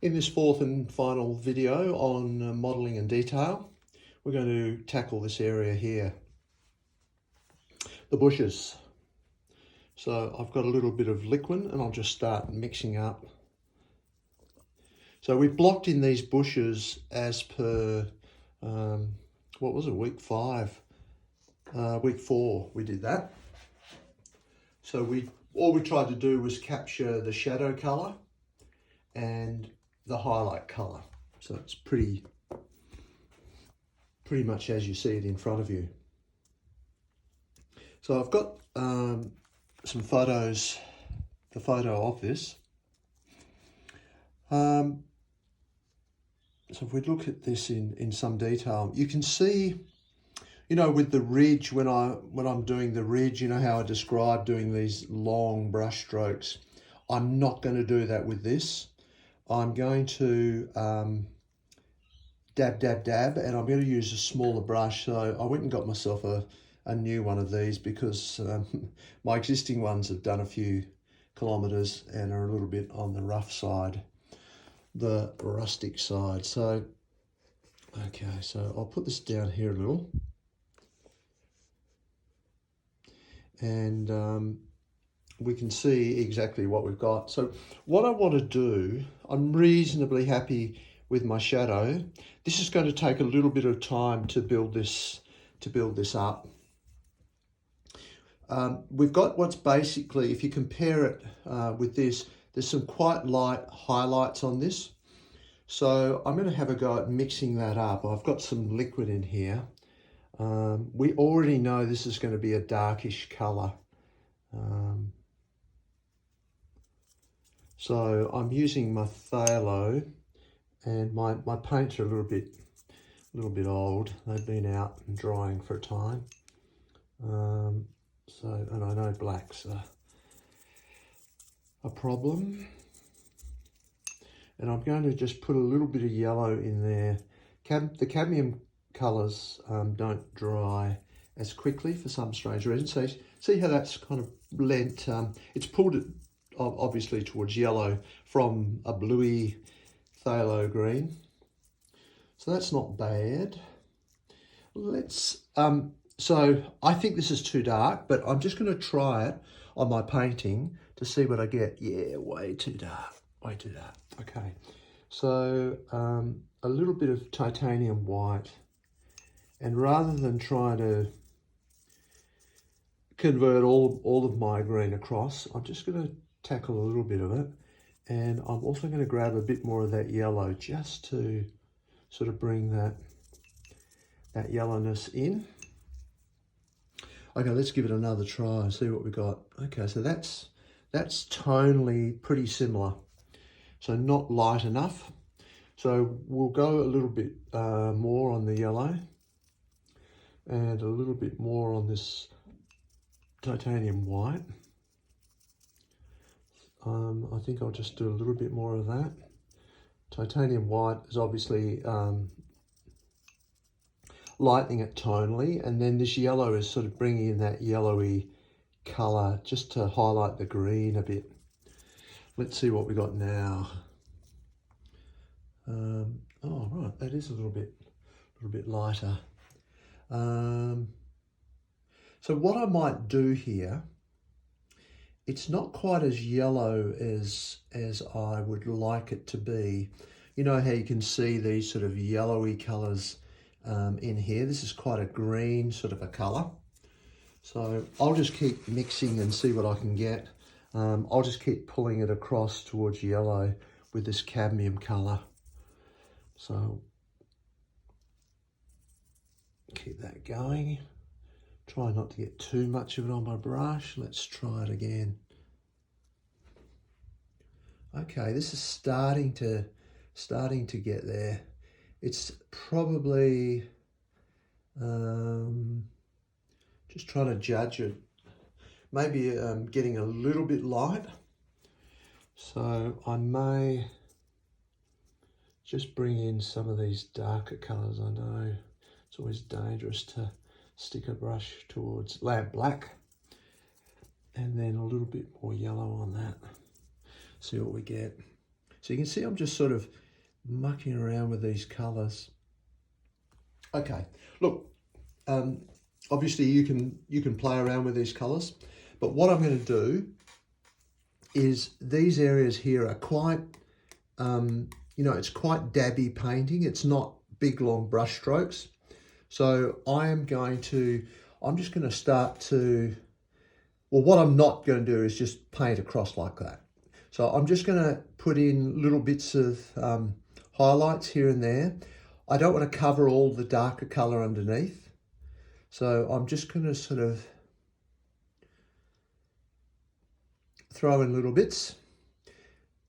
In this fourth and final video on modelling and detail, we're going to tackle this area here, the bushes. So I've got a little bit of liquid and I'll just start mixing up. So we've blocked in these bushes as per, what was it, week 4 we did that. So all we tried to do was capture the shadow colour and the highlight colour. So it's pretty much as you see it in front of you. So I've got some photos, the photo of this. So if we look at this in some detail, you can see, you know, with the ridge, when I'm doing the ridge, you know how I described doing these long brush strokes. I'm not going to do that with this. I'm going to dab, and I'm going to use a smaller brush. So I went and got myself a new one of these because my existing ones have done a few kilometres and are a little bit on the rough side, the rustic side. So, okay, so I'll put this down here a little. And we can see exactly what we've got. So what I want to do, I'm reasonably happy with my shadow. This is going to take a little bit of time to build this up. We've got what's basically, if you compare it with this, there's some quite light highlights on this. So I'm going to have a go at mixing that up. I've got some liquid in here. We already know this is going to be a darkish colour. So I'm using my phthalo, and my paints are a little bit old. They've been out and drying for a time. And I know black's a problem. And I'm going to just put a little bit of yellow in there. The cadmium colours don't dry as quickly for some strange reason. So see how that's kind of lent, it's pulled it obviously towards yellow from a bluey phthalo green. So that's not bad. So I think this is too dark, but I'm just going to try it on my painting to see what I get. Yeah, way too dark, way too dark. Okay, so a little bit of titanium white, and rather than try to convert all of my green across, I'm just going to tackle a little bit of it, and I'm also going to grab a bit more of that yellow just to sort of bring that yellowness in. Okay, let's give it another try and see what we got. Okay, so that's tonally pretty similar, so not light enough. So we'll go a little bit more on the yellow and a little bit more on this titanium white. I think I'll just do a little bit more of that. Titanium white is obviously lightening it tonally, and then this yellow is sort of bringing in that yellowy colour just to highlight the green a bit. Let's see what we got now. Oh right, that is a little bit lighter. So what I might do here, it's not quite as yellow as I would like it to be. You know how you can see these sort of yellowy colours in here. This is quite a green sort of a colour. So I'll just keep mixing and see what I can get. I'll just keep pulling it across towards yellow with this cadmium colour. So keep that going. Try not to get too much of it on my brush. Let's try it again. Okay, this is starting to get there. It's probably just trying to judge it. Maybe getting a little bit light. So I may just bring in some of these darker colours. I know it's always dangerous to stick a brush towards lamp black, and then a little bit more yellow on that. See what we get. So you can see I'm just sort of mucking around with these colours. Okay, look, obviously you can play around with these colours, but what I'm going to do is these areas here are quite, you know, it's quite dabby painting. It's not big long brush strokes. So I'm just going to start to, well, what I'm not going to do is just paint across like that. So I'm just going to put in little bits of highlights here and there. I don't want to cover all the darker colour underneath. So I'm just going to sort of throw in little bits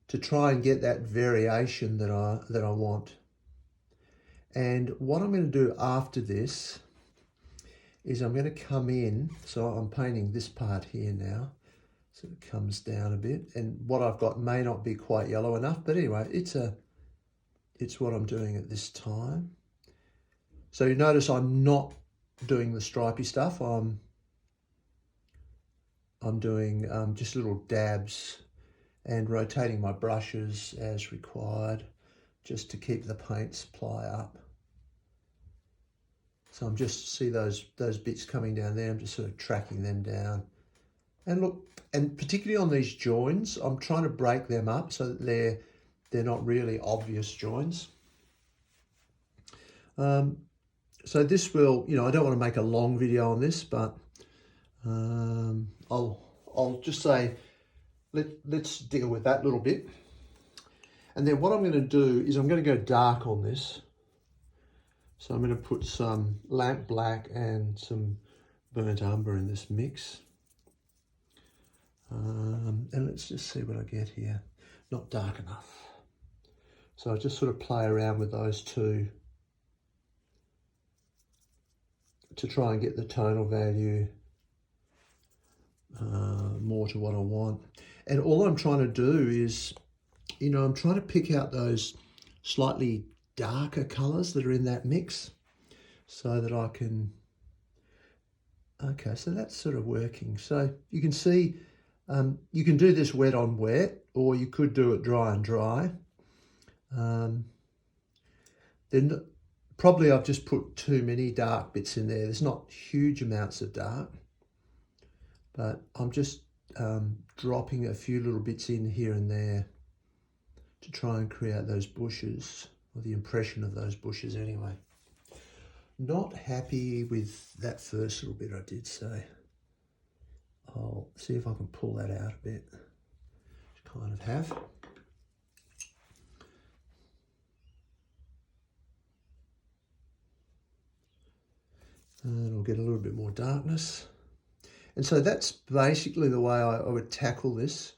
to try and get that variation that I want. And what I'm going to do after this is I'm going to come in, so I'm painting this part here now, so it comes down a bit, and what I've got may not be quite yellow enough, but anyway, it's what I'm doing at this time. So you notice I'm not doing the stripy stuff. I'm doing just little dabs and rotating my brushes as required, just to keep the paint supply up. So I'm just, see those bits coming down there, I'm just sort of tracking them down. And look, and particularly on these joins, I'm trying to break them up so that they're not really obvious joins. So this will, you know, I don't want to make a long video on this, but I'll just say, let's deal with that little bit. And then what I'm going to do is I'm going to go dark on this. So I'm going to put some lamp black and some burnt umber in this mix. And let's just see what I get here. Not dark enough. So I just sort of play around with those two to try and get the tonal value more to what I want. And all I'm trying to do is, you know, I'm trying to pick out those slightly darker colours that are in that mix so that I can, okay, so that's sort of working. So you can see, you can do this wet on wet, or you could do it dry on dry. Then probably I've just put too many dark bits in there. There's not huge amounts of dark, but I'm just dropping a few little bits in here and there to try and create those bushes, or the impression of those bushes anyway. Not happy with that first little bit I did, so I'll see if I can pull that out a bit. Kind of have. And I'll get a little bit more darkness. And so that's basically the way I would tackle this.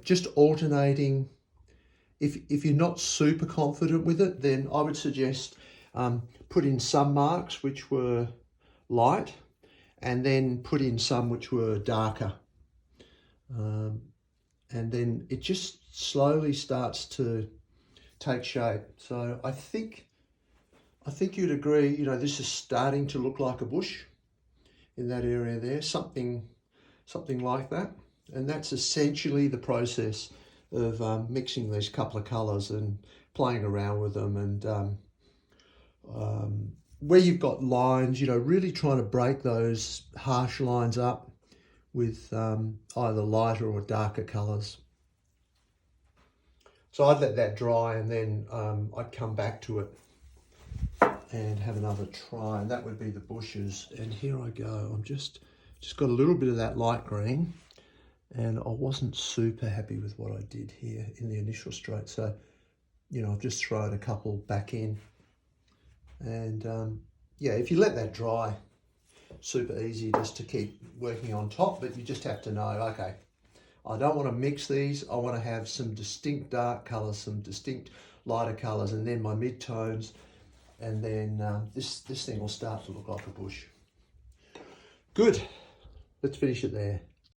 Just alternating. If you're not super confident with it, then I would suggest put in some marks which were light, and then put in some which were darker. And then it just slowly starts to take shape. So I think you'd agree, you know, this is starting to look like a bush in that area there, something like that. And that's essentially the process of mixing these couple of colours and playing around with them, and where you've got lines, you know, really trying to break those harsh lines up with either lighter or darker colours. So I'd let that dry, and then I'd come back to it and have another try, and that would be the bushes. And here I go. I'm just got a little bit of that light green, and I wasn't super happy with what I did here in the initial stroke. So, you know, I've just thrown a couple back in. And yeah, if you let that dry, super easy just to keep working on top, but you just have to know, okay, I don't want to mix these. I want to have some distinct dark colours, some distinct lighter colours, and then my mid-tones, and then this thing will start to look like a bush. Good, let's finish it there.